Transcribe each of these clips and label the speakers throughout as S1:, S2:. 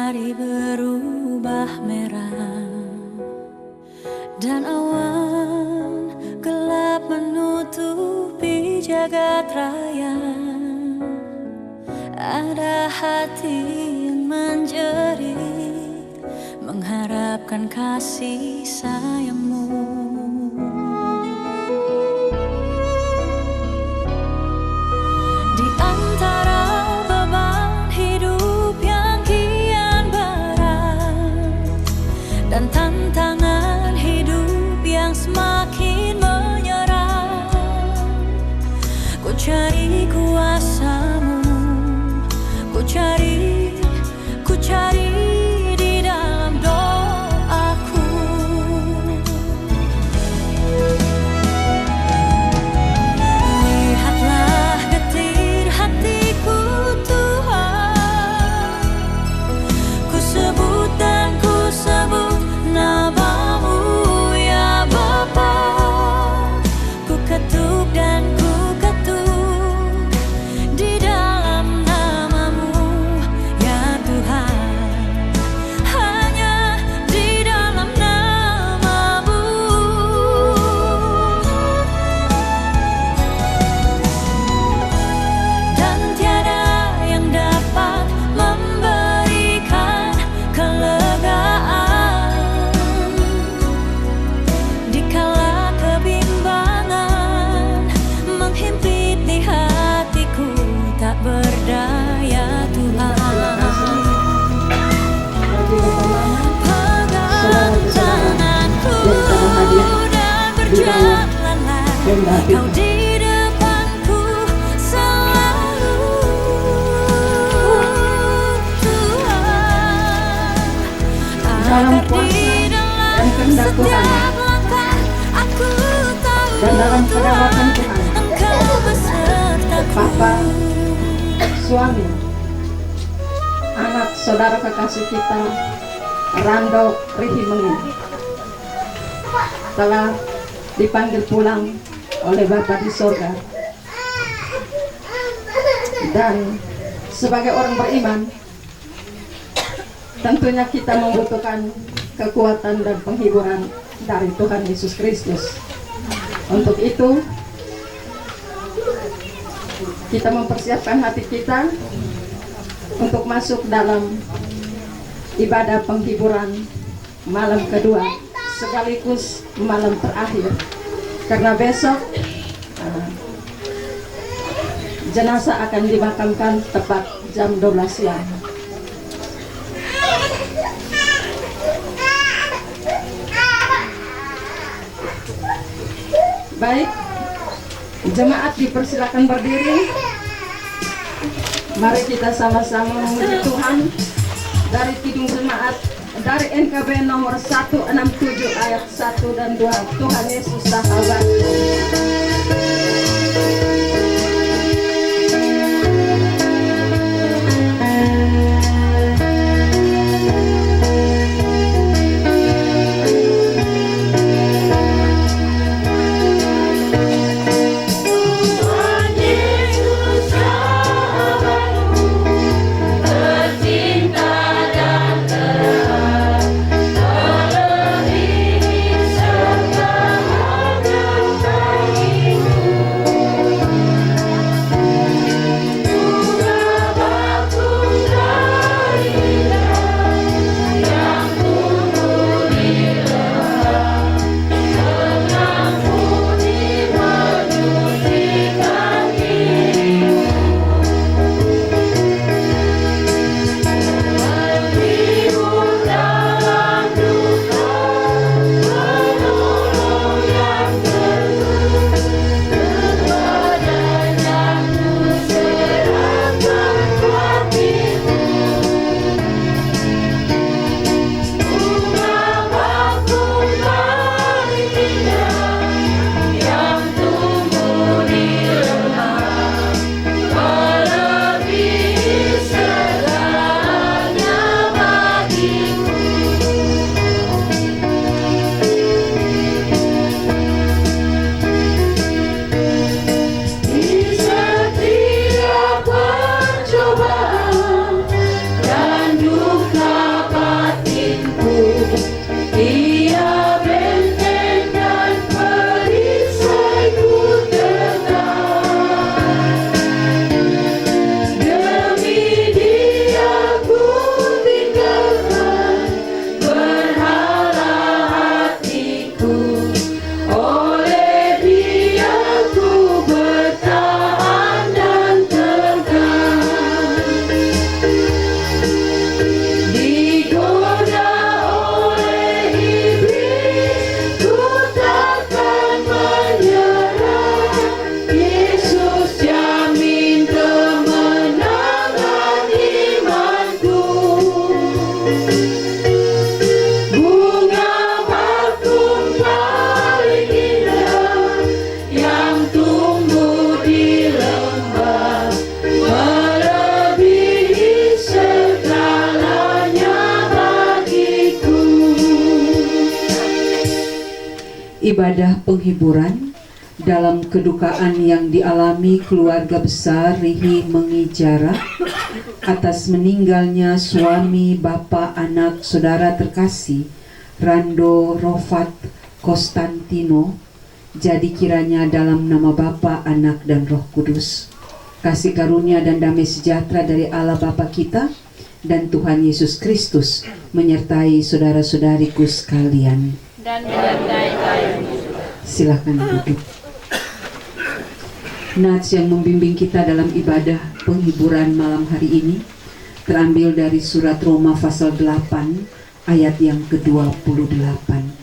S1: Hari berubah merah dan awan gelap menutupi jagat raya. Ada hati yang menjerit mengharapkan kasih sayangmu. Di antara beban hidup yang kian berat dan tantangan hidup yang semakin menyerang, ku cari kuasa-Mu, ku cari di dalam doaku. Lihatlah getir hatiku Tuhan, ku sebut dan ku sebut nama-Mu ya Bapa. Ku ketuk dan ku ketuk di dalam nama-Mu ya Tuhan, hanya di dalam nama-Mu. Dan tiada yang dapat memberikan kelegaan dikala kebimbangan menghimpit di hatiku, tak berdaya Tuhan. Pegang tanganku dan berjalanlah Kau di depanku selalu Tuhan.
S2: Dalam
S1: Agar
S2: kuasa
S1: di
S2: dan
S1: dalam
S2: kehendak Tuhan
S1: setiap langkah aku tahu
S2: dan dalam perawatan Tuhan,
S1: Engkau besertaku.
S2: Bapa, suami, anak, saudara kekasih kita, Rando Rihimengi, telah dipanggil pulang oleh Bapa di sorga. Dan sebagai orang beriman, tentunya kita membutuhkan kekuatan dan penghiburan dari Tuhan Yesus Kristus. Untuk itu, kita mempersiapkan hati kita untuk masuk dalam ibadah penghiburan malam kedua sekaligus malam terakhir, karena besok jenazah akan dimakamkan tepat jam 12 siang. Baik, jemaat dipersilakan berdiri. Mari kita sama-sama memuji Tuhan dari Kidung Jemaat dari NKB nomor 167 ayat 1 dan 2. Tuhan Yesus sahabat.
S3: ibadah penghiburan dalam kedukaan yang dialami keluarga besar Rihi Mengijara atas meninggalnya suami, bapa, anak, saudara terkasih Rando Rofat Konstantino. Jadi kiranya dalam nama Bapa, Anak, dan Roh Kudus, kasih karunia dan damai sejahtera dari Allah Bapa kita dan Tuhan Yesus Kristus menyertai saudara-saudariku sekalian.
S4: Dan menyertai kami.
S3: Silakan duduk. Nats yang membimbing kita dalam ibadah penghiburan malam hari ini terambil dari surat Roma pasal 8 ayat yang ke-28.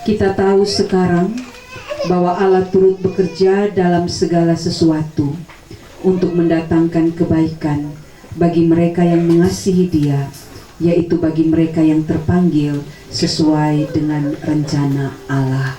S3: Kita tahu sekarang bahwa Allah turut bekerja dalam segala sesuatu untuk mendatangkan kebaikan bagi mereka yang mengasihi Dia, yaitu bagi mereka yang terpanggil sesuai dengan rencana Allah.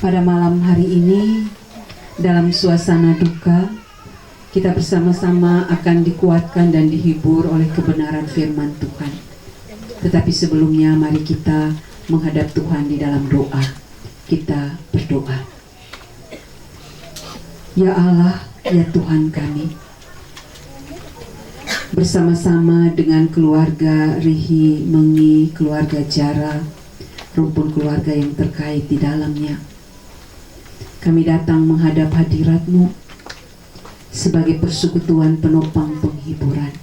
S3: Pada malam hari ini, dalam suasana duka, kita bersama-sama akan dikuatkan dan dihibur oleh kebenaran firman Tuhan. Tetapi sebelumnya, mari kita menghadap Tuhan di dalam doa. Kita berdoa. Ya Allah, ya Tuhan kami, bersama-sama dengan keluarga Rihi Mengi, keluarga Jara, rumpun keluarga yang terkait di dalamnya, kami datang menghadap hadirat-Mu sebagai persekutuan penopang penghiburan.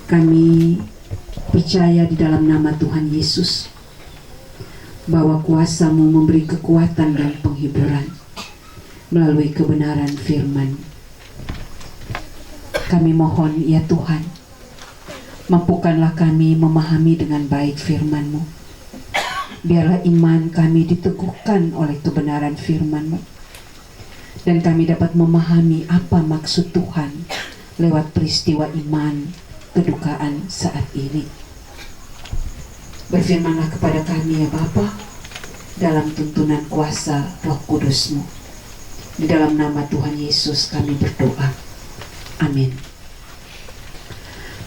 S3: Kami percaya di dalam nama Tuhan Yesus bahwa kuasa-Mu memberi kekuatan dan penghiburan melalui kebenaran firman. Kami mohon ya Tuhan, mampukanlah kami memahami dengan baik firman-Mu. Biarlah iman kami diteguhkan oleh kebenaran firman-Mu, dan kami dapat memahami apa maksud Tuhan lewat peristiwa iman kedukaan saat ini. Berfirmanlah kepada kami ya Bapa, dalam tuntunan kuasa Roh Kudus-Mu. Di dalam nama Tuhan Yesus kami berdoa. Amin.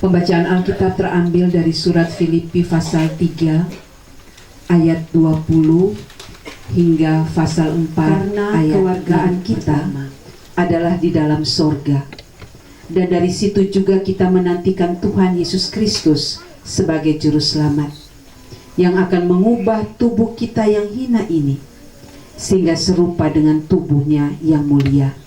S3: Pembacaan Alkitab terambil dari surat Filipi pasal 3 ayat 20 hingga pasal 4
S2: Karena
S3: ayat
S2: kewargaan
S3: kita adalah di dalam sorga, dan dari situ juga kita menantikan Tuhan Yesus Kristus sebagai Juru Selamat yang akan mengubah tubuh kita yang hina ini sehingga serupa dengan tubuhnya yang mulia,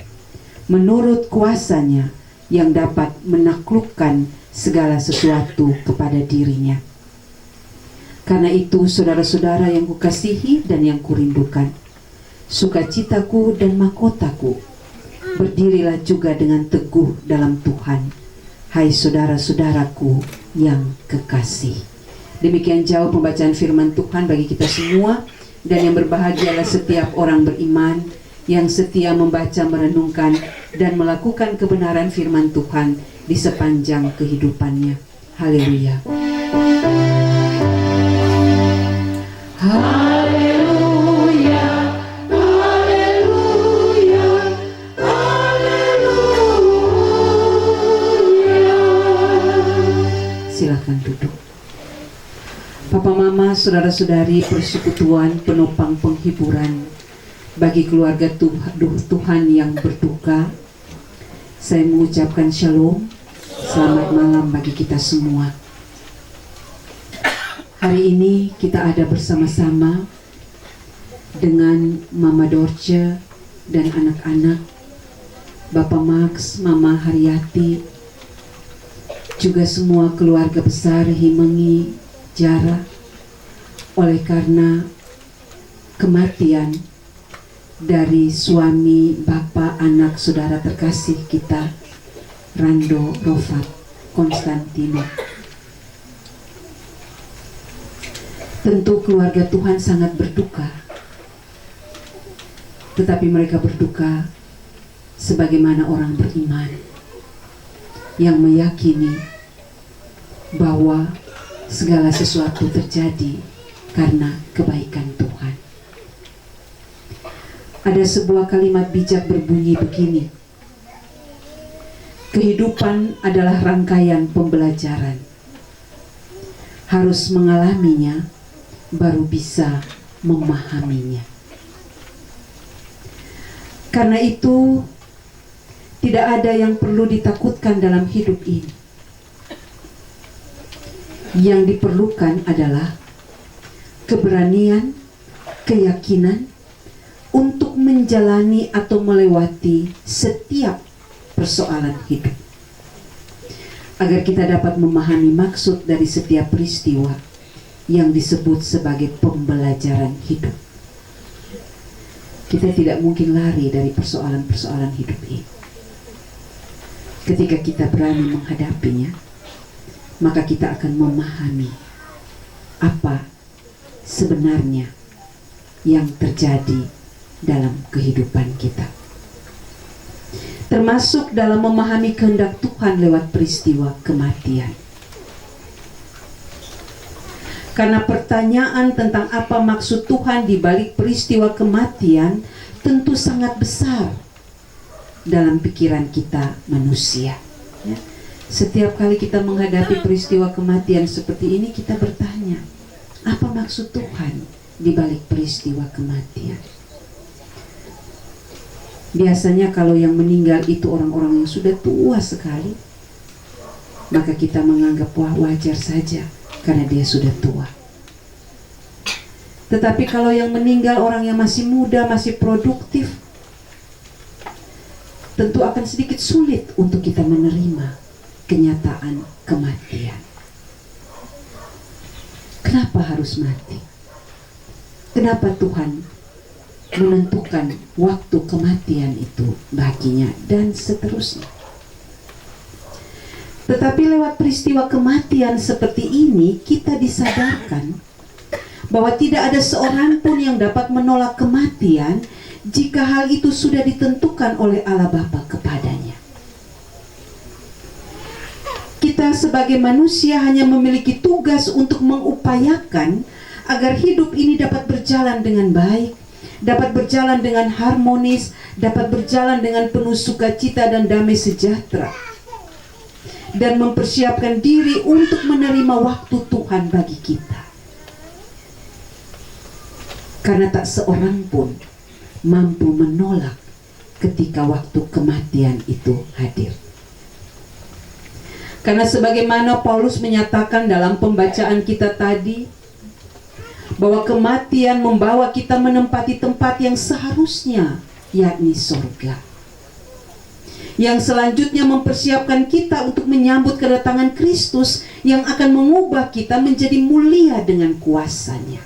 S3: menurut kuasanya yang dapat menaklukkan segala sesuatu kepada dirinya. Karena itu, saudara-saudara yang kukasihi dan yang kurindukan, sukacitaku dan mahkotaku, berdirilah juga dengan teguh dalam Tuhan, hai saudara-saudaraku yang kekasih. Demikian jauh pembacaan firman Tuhan bagi kita semua, dan yang berbahagialah setiap orang beriman yang setia membaca, merenungkan, dan melakukan kebenaran firman Tuhan di sepanjang kehidupannya. Haleluya. Haleluya, haleluya, haleluya. Silakan duduk. Papa Mama, saudara-saudari, persekutuan penopang penghiburan bagi keluarga Tuhan yang berduka, saya mengucapkan shalom, selamat malam bagi kita semua. Hari ini kita ada bersama-sama dengan Mama Dorce dan anak-anak, Bapak Max, Mama Haryati, juga semua keluarga besar Himengi Jara, oleh karena kematian dari suami, bapak, anak, saudara terkasih kita, Rando Rofat Konstantino. Tentu keluarga Tuhan sangat berduka, tetapi mereka berduka sebagaimana orang beriman yang meyakini bahwa segala sesuatu terjadi karena kebaikan Tuhan. Ada sebuah kalimat bijak berbunyi begini: kehidupan adalah rangkaian pembelajaran. Harus mengalaminya baru bisa memahaminya. Karena itu tidak ada yang perlu ditakutkan dalam hidup ini. Yang diperlukan adalah keberanian, keyakinan untuk menjalani atau melewati setiap persoalan hidup, agar kita dapat memahami maksud dari setiap peristiwa yang disebut sebagai pembelajaran hidup. Kita tidak mungkin lari dari persoalan-persoalan hidup ini. Ketika kita berani menghadapinya, maka kita akan memahami apa sebenarnya yang terjadi dalam kehidupan kita, termasuk dalam memahami kehendak Tuhan lewat peristiwa kematian. Karena pertanyaan tentang apa maksud Tuhan di balik peristiwa kematian tentu sangat besar dalam pikiran kita manusia, ya. Setiap kali kita menghadapi peristiwa kematian seperti ini, kita bertanya, apa maksud Tuhan di balik peristiwa kematian? Biasanya kalau yang meninggal itu orang-orang yang sudah tua sekali, maka kita menganggap wah wajar saja karena dia sudah tua. Tetapi kalau yang meninggal orang yang masih muda, masih produktif, tentu akan sedikit sulit untuk kita menerima kenyataan kematian. Kenapa harus mati? Kenapa Tuhan menentukan waktu kematian itu baginya, dan seterusnya. Tetapi lewat peristiwa kematian seperti ini, kita disadarkan bahwa tidak ada seorang pun yang dapat menolak kematian jika hal itu sudah ditentukan oleh Allah Bapa kepadanya. Kita sebagai manusia hanya memiliki tugas untuk mengupayakan agar hidup ini dapat berjalan dengan baik, dapat berjalan dengan harmonis, dapat berjalan dengan penuh sukacita dan damai sejahtera, dan mempersiapkan diri untuk menerima waktu Tuhan bagi kita. Karena tak seorang pun mampu menolak ketika waktu kematian itu hadir. Karena sebagaimana Paulus menyatakan dalam pembacaan kita tadi, bahwa kematian membawa kita menempati tempat yang seharusnya, yakni surga. Yang selanjutnya mempersiapkan kita untuk menyambut kedatangan Kristus yang akan mengubah kita menjadi mulia dengan kuasanya.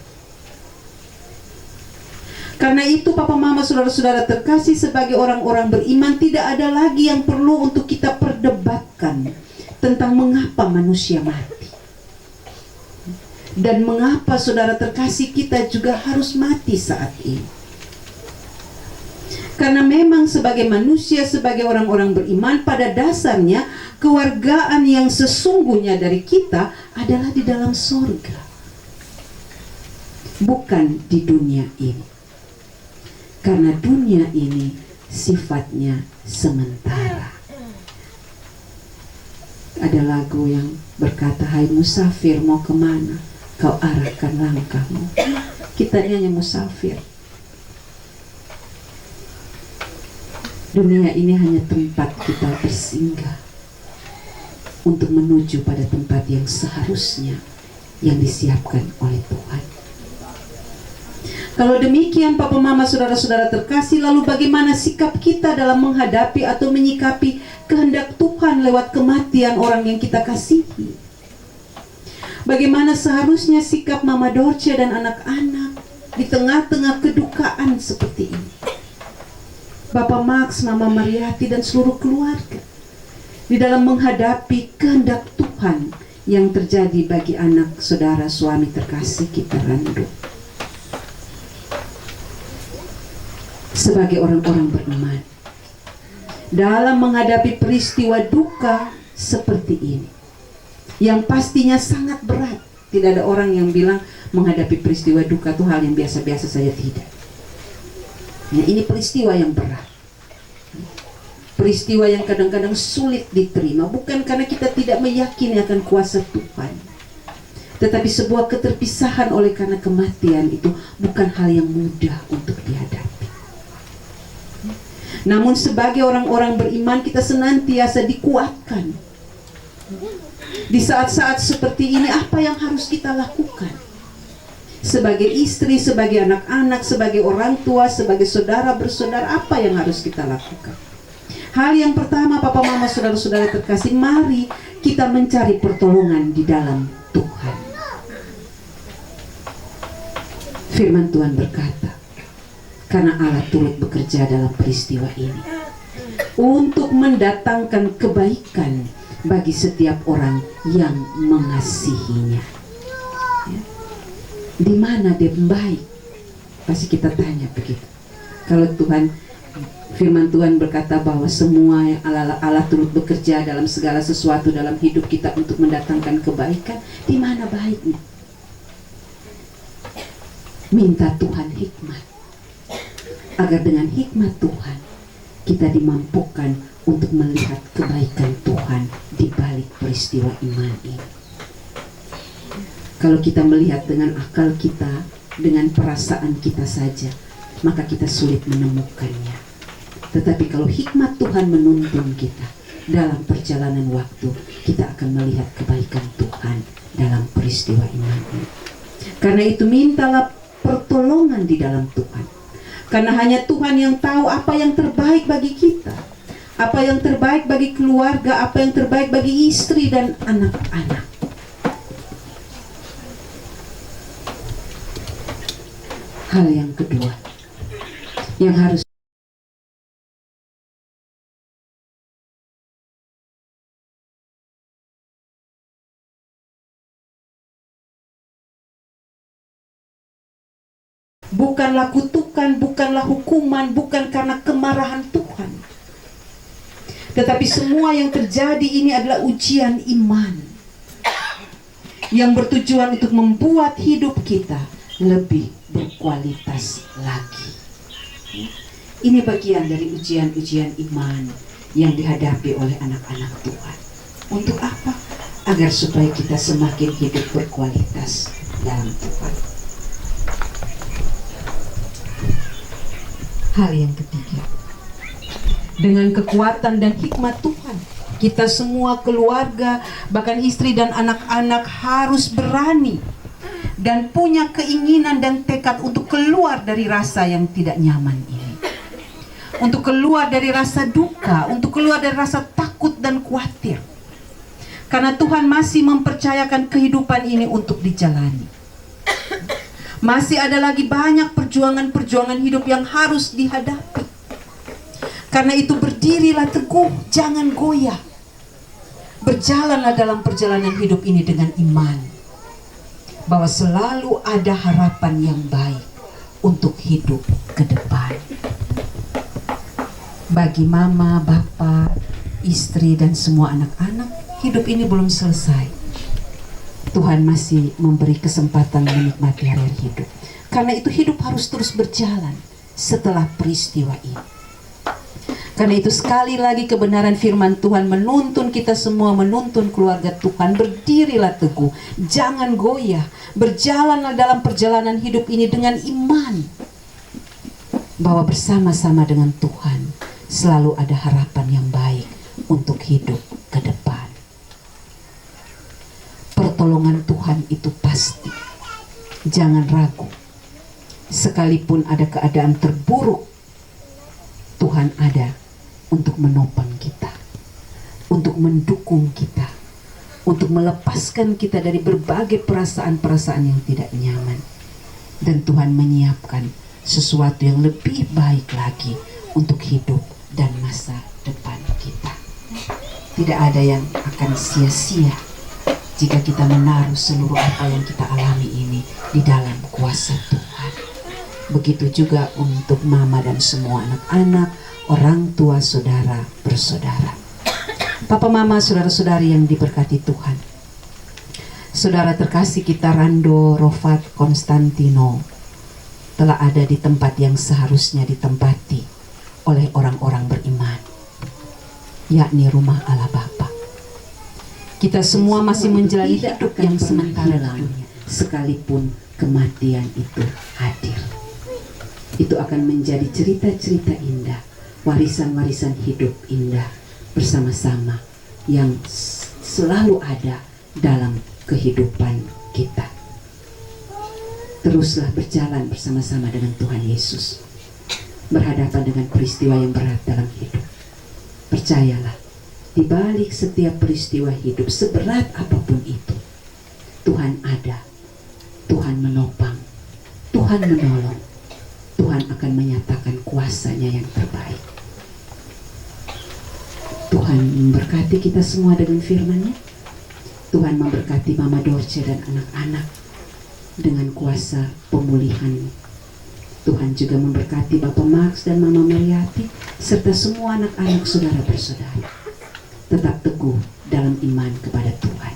S3: Karena itu Papa Mama, saudara-saudara terkasih, sebagai orang-orang beriman, tidak ada lagi yang perlu untuk kita perdebatkan tentang mengapa manusia mati, dan mengapa saudara terkasih kita juga harus mati saat ini. Karena memang sebagai manusia, sebagai orang-orang beriman, pada dasarnya kewargaan yang sesungguhnya dari kita adalah di dalam surga, bukan di dunia ini. Karena dunia ini sifatnya sementara. Ada lagu yang berkata, hai musafir mau kemana? kau arahkan langkahmu. Kita hanya musafir. Dunia ini hanya tempat kita bersinggah untuk menuju pada tempat yang seharusnya yang disiapkan oleh Tuhan. Kalau demikian Papa Mama saudara-saudara terkasih, lalu bagaimana sikap kita dalam menghadapi atau menyikapi kehendak Tuhan lewat kematian orang yang kita kasihi? Bagaimana seharusnya sikap Mama Dorce dan anak-anak di tengah-tengah kedukaan seperti ini? Bapak Max, Mama Mariati dan seluruh keluarga di dalam menghadapi kehendak Tuhan yang terjadi bagi anak saudara suami terkasih kita Rando. Sebagai orang-orang beriman dalam menghadapi peristiwa duka seperti ini yang pastinya sangat berat. Tidak ada orang yang bilang menghadapi peristiwa duka itu hal yang biasa-biasa saja, tidak. Nah, ini peristiwa yang berat, peristiwa yang kadang-kadang sulit diterima, bukan karena kita tidak meyakini akan kuasa Tuhan, tetapi sebuah keterpisahan oleh karena kematian itu bukan hal yang mudah untuk dihadapi. Namun sebagai orang-orang beriman kita senantiasa dikuatkan. Di saat-saat seperti ini apa yang harus kita lakukan? Sebagai istri, sebagai anak-anak, sebagai orang tua, sebagai saudara bersaudara, apa yang harus kita lakukan? Hal yang pertama Papa Mama saudara-saudara terkasih, mari kita mencari pertolongan di dalam Tuhan. Firman Tuhan berkata, karena Allah turut bekerja dalam peristiwa ini untuk mendatangkan kebaikan bagi setiap orang yang mengasihinya. Ya. Di mana dia baik? Pasti kita tanya begitu. Kalau Tuhan, firman Tuhan berkata bahwa semua yang Allah turut bekerja dalam segala sesuatu dalam hidup kita untuk mendatangkan kebaikan, di mana baiknya? Minta Tuhan hikmat, agar dengan hikmat Tuhan kita dimampukan untuk melihat kebaikan Tuhan di balik peristiwa iman ini. Kalau kita melihat dengan akal kita, dengan perasaan kita saja, maka kita sulit menemukannya. Tetapi kalau hikmat Tuhan menuntun kita dalam perjalanan waktu, kita akan melihat kebaikan Tuhan dalam peristiwa iman ini. Karena itu mintalah pertolongan di dalam Tuhan. Karena hanya Tuhan yang tahu apa yang terbaik bagi kita, apa yang terbaik bagi keluarga, apa yang terbaik bagi istri dan anak-anak. Hal yang kedua yang harus bukanlah kutukan, bukanlah hukuman, bukan karena kemarahan Tuhan. Tetapi semua yang terjadi ini adalah ujian iman yang bertujuan untuk membuat hidup kita lebih berkualitas lagi. Ini bagian dari ujian-ujian iman yang dihadapi oleh anak-anak Tuhan. Untuk apa? Agar supaya kita semakin hidup berkualitas dalam Tuhan. Hal yang ketiga, dengan kekuatan dan hikmat Tuhan, kita semua keluarga, bahkan istri dan anak-anak harus berani dan punya keinginan dan tekad untuk keluar dari rasa yang tidak nyaman ini, untuk keluar dari rasa duka, untuk keluar dari rasa takut dan khawatir, karena Tuhan masih mempercayakan kehidupan ini untuk dijalani. Masih ada lagi banyak perjuangan-perjuangan hidup yang harus dihadapi. Karena itu berdirilah teguh, jangan goyah. Berjalanlah dalam perjalanan hidup ini dengan iman, bahwa selalu ada harapan yang baik untuk hidup ke depan. Bagi mama, bapak, istri dan semua anak-anak, hidup ini belum selesai. Tuhan masih memberi kesempatan menikmati hari hidup. Karena itu hidup harus terus berjalan setelah peristiwa ini. Karena itu sekali lagi kebenaran firman Tuhan menuntun kita semua, menuntun keluarga Tuhan. Berdirilah teguh, jangan goyah. Berjalanlah dalam perjalanan hidup ini dengan iman, bahwa bersama-sama dengan Tuhan selalu ada harapan yang baik untuk hidup ke depan. Pertolongan Tuhan itu pasti, jangan ragu. Sekalipun ada keadaan terburuk, Tuhan ada untuk menopang kita, untuk mendukung kita, untuk melepaskan kita dari berbagai perasaan-perasaan yang tidak nyaman. Dan Tuhan menyiapkan sesuatu yang lebih baik lagi untuk hidup dan masa depan kita. Tidak ada yang akan sia-sia jika kita menaruh seluruh apa yang kita alami ini di dalam kuasa Tuhan. Begitu juga untuk mama dan semua anak-anak, orang tua, saudara, bersaudara. Papa, mama, saudara-saudari yang diberkati Tuhan. Saudara terkasih kita Rando Rofat Konstantino telah ada di tempat yang seharusnya ditempati oleh orang-orang beriman, yakni rumah Allah Bapa. Kita semua masih menjalani hidup yang sementara dunia, sekalipun kematian itu hadir. Itu akan menjadi cerita-cerita indah, warisan-warisan hidup indah bersama-sama yang selalu ada dalam kehidupan kita. Teruslah berjalan bersama-sama dengan Tuhan Yesus, berhadapan dengan peristiwa yang berat dalam hidup. Percayalah, di balik setiap peristiwa hidup seberat apapun itu, Tuhan ada, Tuhan menopang, Tuhan menolong, Tuhan akan menyatakan kuasa-Nya yang terbaik. Tuhan memberkati kita semua dengan firman-Nya. Tuhan memberkati Mama Dorce dan anak-anak dengan kuasa pemulihan. Tuhan juga memberkati Bapak Max dan Mama Mariati serta semua anak-anak saudara bersaudara. Tetap teguh dalam iman kepada Tuhan.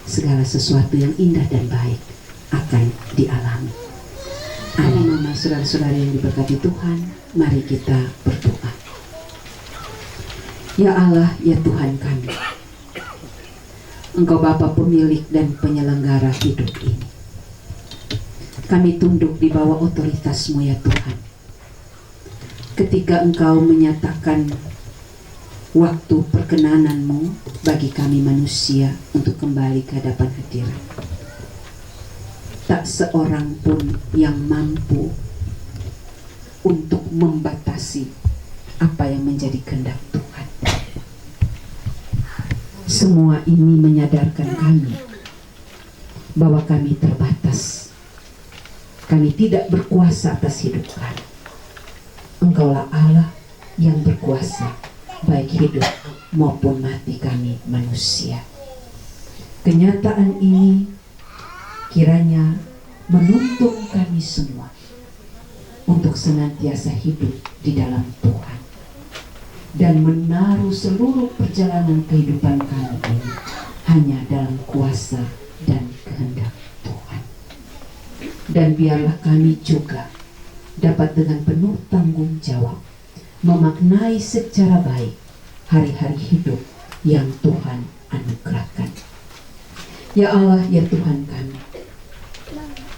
S3: Segala sesuatu yang indah dan baik akan dialami. Amin. Mama, saudara-saudara yang diberkati Tuhan, mari kita berdoa. Ya Allah, ya Tuhan kami, Engkau Bapa pemilik dan penyelenggara hidup ini. Kami tunduk di bawah otoritas-Mu ya Tuhan. Ketika Engkau menyatakan waktu perkenanan-Mu bagi kami manusia untuk kembali ke hadapan hadirat, tak seorang pun yang mampu untuk membatasi apa yang menjadi kehendak Tuhan. Semua ini menyadarkan kami bahwa kami terbatas. Kami tidak berkuasa atas hidup kami. Engkaulah Allah yang berkuasa baik hidup maupun mati kami manusia. Kenyataan ini kiranya menuntun kami semua untuk senantiasa hidup di dalam Tuhan dan menaruh seluruh perjalanan kehidupan kami ini hanya dalam kuasa dan kehendak Tuhan. Dan biarlah kami juga dapat dengan penuh tanggung jawab memaknai secara baik hari-hari hidup yang Tuhan anugerahkan. Ya Allah, ya Tuhan kami,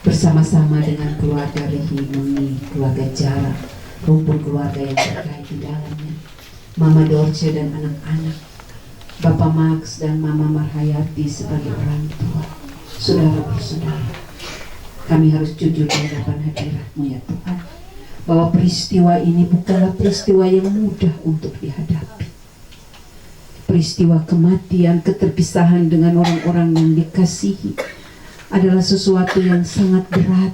S3: bersama-sama dengan keluarga Rehimuni, keluarga Jara, rumpun keluarga yang terkait di dalamnya, Mama Dorce dan anak-anak, Bapak Max dan Mama Marhayati sebagai orang tua, saudara bersaudara, kami harus jujur di hadapan hadirat-Mu ya Tuhan, bahwa peristiwa ini bukanlah peristiwa yang mudah untuk dihadapi. Peristiwa kematian, keterpisahan dengan orang-orang yang dikasihi adalah sesuatu yang sangat berat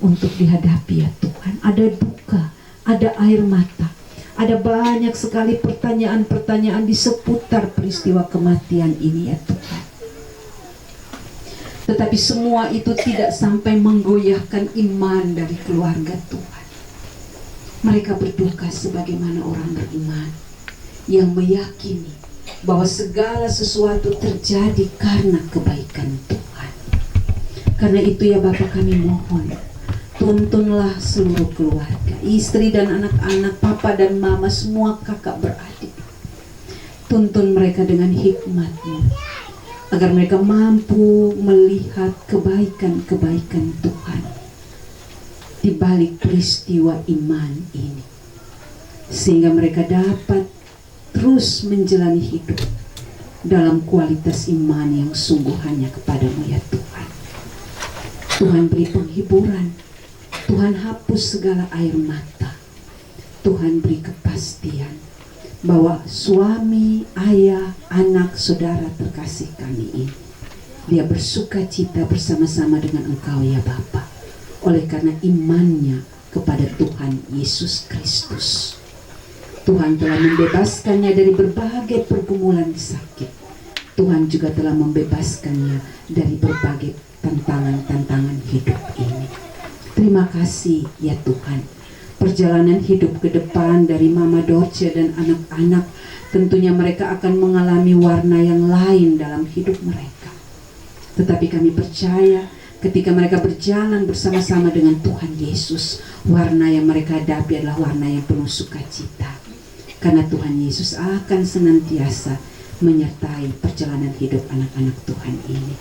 S3: untuk dihadapi ya Tuhan. Ada duka, ada air mata, ada banyak sekali pertanyaan-pertanyaan di seputar peristiwa kematian ini ya Tuhan. Tetapi semua itu tidak sampai menggoyahkan iman dari keluarga Tuhan. Mereka berduka sebagaimana orang beriman yang meyakini bahwa segala sesuatu terjadi karena kebaikan Tuhan. Karena itu ya Bapa, kami mohon, tuntunlah seluruh keluarga istri dan anak-anak, papa dan mama, semua kakak beradik. Tuntun mereka dengan hikmat-Mu, agar mereka mampu melihat kebaikan-kebaikan Tuhan di balik peristiwa iman ini, sehingga mereka dapat terus menjalani hidup dalam kualitas iman yang sungguh hanya kepadamu ya Tuhan. Tuhan beri penghiburan, Tuhan hapus segala air mata, Tuhan beri kepastian bahwa suami, ayah, anak, saudara terkasih kami ini, dia bersuka cita bersama-sama dengan Engkau ya Bapa, oleh karena imannya kepada Tuhan Yesus Kristus. Tuhan telah membebaskannya dari berbagai pergumulan sakit. Tuhan juga telah membebaskannya dari berbagai tantangan-tantangan hidup ini. Terima kasih ya Tuhan. Perjalanan hidup ke depan dari Mama Dorce dan anak-anak, tentunya mereka akan mengalami warna yang lain dalam hidup mereka. Tetapi kami percaya ketika mereka berjalan bersama-sama dengan Tuhan Yesus, warna yang mereka hadapi adalah warna yang penuh sukacita. Karena Tuhan Yesus akan senantiasa menyertai perjalanan hidup anak-anak Tuhan ini.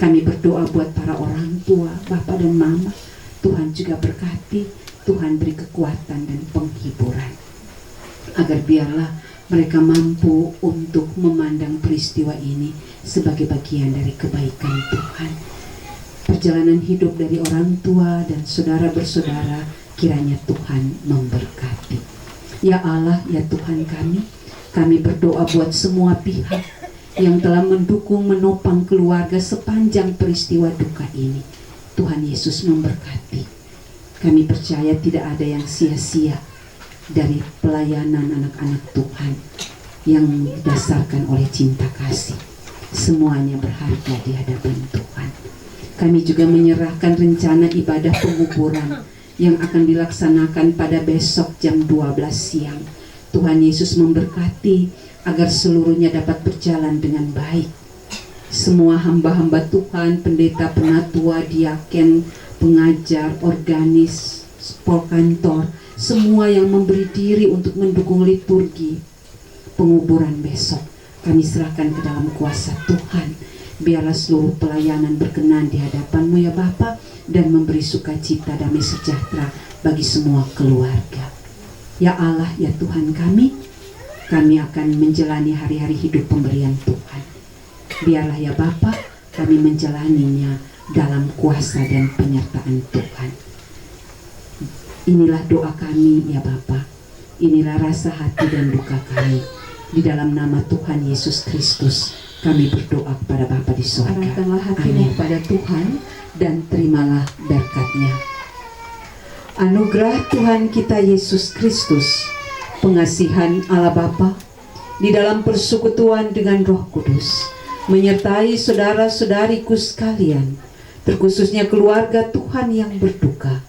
S3: Kami berdoa buat para orang tua, Bapak dan Mama. Tuhan juga berkati, Tuhan beri kekuatan dan penghiburan, agar biarlah mereka mampu untuk memandang peristiwa ini sebagai bagian dari kebaikan Tuhan. Perjalanan hidup dari orang tua dan saudara bersaudara, kiranya Tuhan memberkati. Ya Allah, ya Tuhan kami berdoa buat semua pihak yang telah mendukung menopang keluarga sepanjang peristiwa duka ini. Tuhan Yesus memberkati. Kami percaya tidak ada yang sia-sia dari pelayanan anak-anak Tuhan yang didasarkan oleh cinta kasih. Semuanya berharga di hadapan Tuhan. Kami juga menyerahkan rencana ibadah penguburan yang akan dilaksanakan pada besok jam 12 siang. Tuhan Yesus memberkati agar seluruhnya dapat berjalan dengan baik. Semua hamba-hamba Tuhan, pendeta, penatua, diaken, pengajar, organis, pol kantor, semua yang memberi diri untuk mendukung liturgi penguburan besok, kami serahkan ke dalam kuasa Tuhan. Biarlah seluruh pelayanan berkenan di hadapan-Mu ya Bapa, dan memberi sukacita, damai sejahtera bagi semua keluarga. Ya Allah, ya Tuhan kami akan menjalani hari-hari hidup pemberian Tuhan. Biarlah ya Bapa, kami menjalaninya dalam kuasa dan penyertaan Tuhan. Inilah doa kami ya Bapa, inilah rasa hati dan duka kami. Di dalam nama Tuhan Yesus Kristus kami berdoa kepada Bapa di surga. Arahkanlah hatimu pada Tuhan dan terimalah berkat-Nya. Anugerah Tuhan kita Yesus Kristus, pengasihan Allah Bapa, di dalam persekutuan dengan Roh Kudus, menyertai saudara-saudariku sekalian, terkhususnya keluarga Tuhan yang berduka,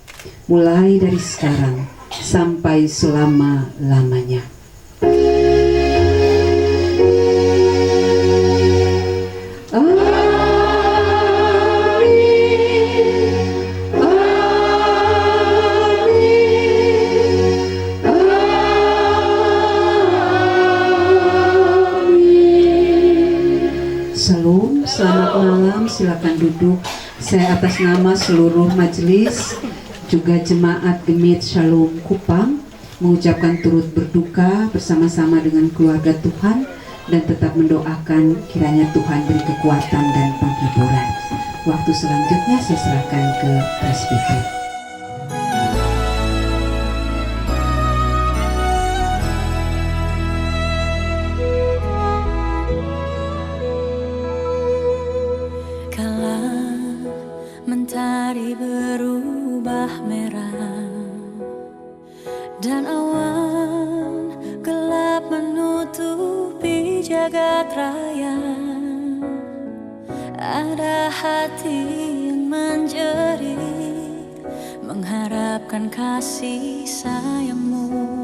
S3: mulai dari sekarang sampai selama-lamanya. Shalom, selamat malam, silakan duduk. Saya atas nama seluruh majelis, juga jemaat Gemit Shalom Kupang, mengucapkan turut berduka bersama-sama dengan keluarga Tuhan, dan tetap mendoakan kiranya Tuhan beri kekuatan dan penghiburan. Waktu selanjutnya saya serahkan ke presbiter.
S1: Mentari berubah merah dan awan gelap menutupi jagat raya. Ada hati yang menjerit mengharapkan kasih sayang-Mu.